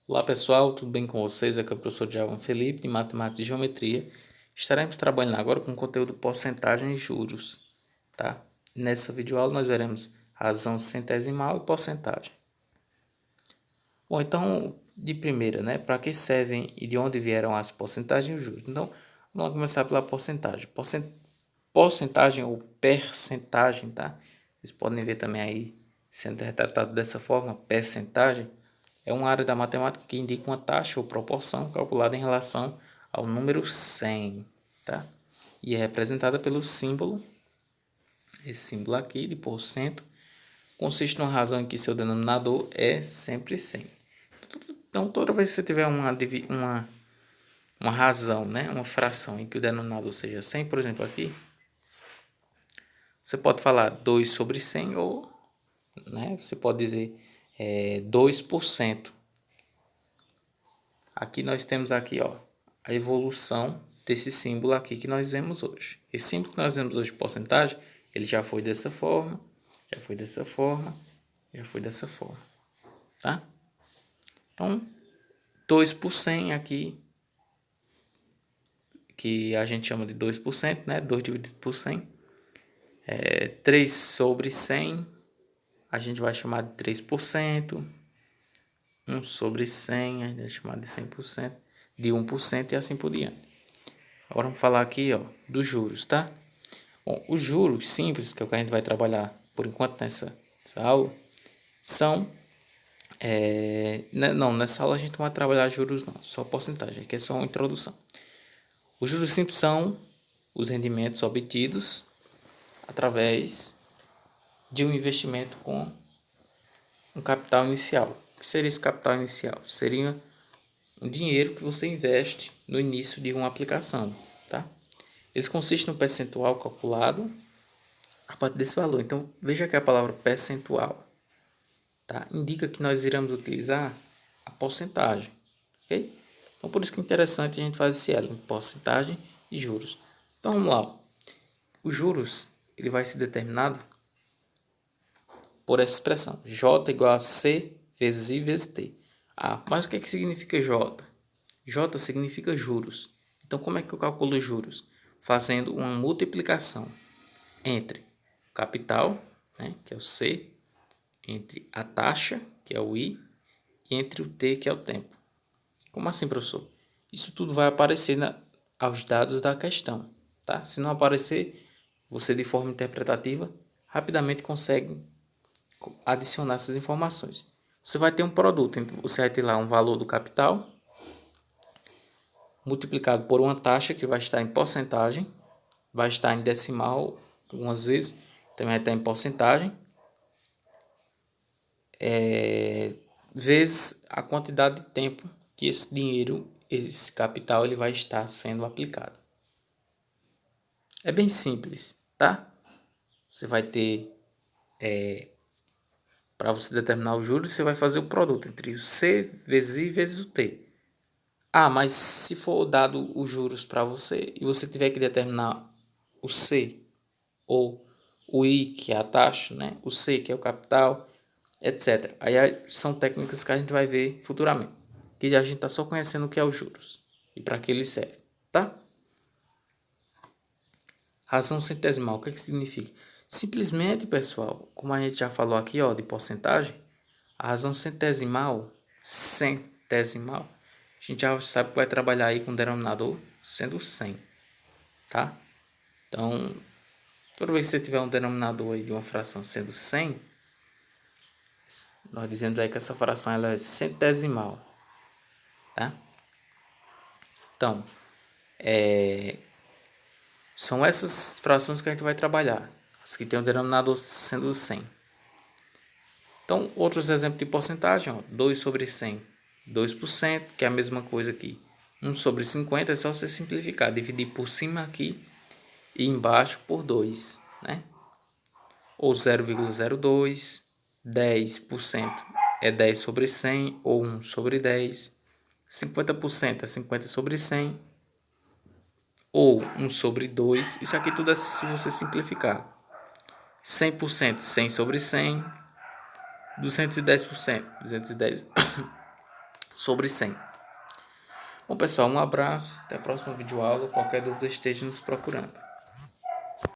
Olá pessoal, tudo bem com vocês? Aqui é o professor Djalma Felipe, de Matemática e Geometria. Estaremos trabalhando agora com o conteúdo porcentagem e juros, tá? Nessa videoaula nós veremos razão centesimal e porcentagem. Bom, então, de primeira, né? Para que servem e de onde vieram as porcentagens e os juros? Então, vamos lá começar pela porcentagem. Porcentagem ou percentagem, tá? Vocês podem ver também aí sendo retratado dessa forma, percentagem. É uma área da matemática que indica uma taxa ou proporção calculada em relação ao número 100, tá? E é representada pelo símbolo, esse símbolo aqui de porcento, consiste numa razão em que seu denominador é sempre 100. Então, toda vez que você tiver uma razão, né, uma fração em que o denominador seja 100, por exemplo, aqui, você pode falar 2 sobre 100 ou, né, você pode dizer 2%. Aqui nós temos aqui, ó, a evolução desse símbolo aqui que nós vemos hoje. Esse símbolo que nós vemos hoje, porcentagem, ele já foi dessa forma, já foi dessa forma, já foi dessa forma, tá? Então, 2 por 100 aqui, que a gente chama de 2%, né? 2 dividido por 100. 3 sobre 100, a gente vai chamar de 3%. 1 sobre 100, a gente vai chamar de 100%, de 1% e assim por diante. Agora vamos falar aqui, ó, dos juros, tá? Bom, os juros simples, que é o que a gente vai trabalhar por enquanto nessa aula, são... não, nessa aula a gente não vai trabalhar juros não, só porcentagem, aqui é só uma introdução. Os juros simples são os rendimentos obtidos através de um investimento com um capital inicial. O que seria esse capital inicial? Seria um dinheiro que você investe no início de uma aplicação, tá? Eles consistem no percentual calculado a partir desse valor. Então, veja que a palavra percentual, tá, indica que nós iremos utilizar a porcentagem, ok? Então, por isso que é interessante a gente fazer esse elo, porcentagem e juros. Então, vamos lá. Os juros, ele vai ser determinado por essa expressão. J igual a C vezes I vezes T. Ah, mas o que significa J? J significa juros. Então, como é que eu calculo os juros? Fazendo uma multiplicação entre o capital, né, que é o C, entre a taxa, que é o I, e entre o T, que é o tempo. Como assim, professor? Isso tudo vai aparecer aos dados da questão, tá? Se não aparecer, você de forma interpretativa rapidamente consegue adicionar essas informações. Você vai ter um produto, então você vai ter lá um valor do capital multiplicado por uma taxa que vai estar em porcentagem, vai estar em decimal algumas vezes, também vai estar em porcentagem, vezes a quantidade de tempo que esse dinheiro, esse capital, ele vai estar sendo aplicado. É bem simples, tá? Você vai ter, para você determinar os juros, você vai fazer o produto entre o C vezes I vezes o T. Ah, mas se for dado os juros para você e você tiver que determinar o C ou o I, que é a taxa, né? O C, que é o capital, etc. Aí são técnicas que a gente vai ver futuramente. Que a gente está só conhecendo o que é os juros e para que eles servem, tá? Razão centesimal, o que significa? Simplesmente, pessoal, como a gente já falou aqui, ó, de porcentagem, a razão centesimal, a gente já sabe que vai trabalhar aí com o denominador sendo 100, tá? Então, toda vez que você tiver um denominador aí de uma fração sendo 100, nós dizemos aí que essa fração ela é centesimal, tá? Então, são essas frações que a gente vai trabalhar, as que tem o denominador sendo 100. Então, outros exemplos de porcentagem, ó, 2 sobre 100, 2%, que é a mesma coisa aqui. 1 sobre 50 é só você simplificar, dividir por cima aqui e embaixo por 2, né? Ou 0,02, 10% é 10 sobre 100 ou 1 sobre 10, 50% é 50 sobre 100 ou 1 sobre 2, isso aqui tudo é se você simplificar. 100%, 100 sobre 100, 210%, 210 sobre 100. Bom, pessoal, um abraço. Até a próxima videoaula. Qualquer dúvida esteja nos procurando.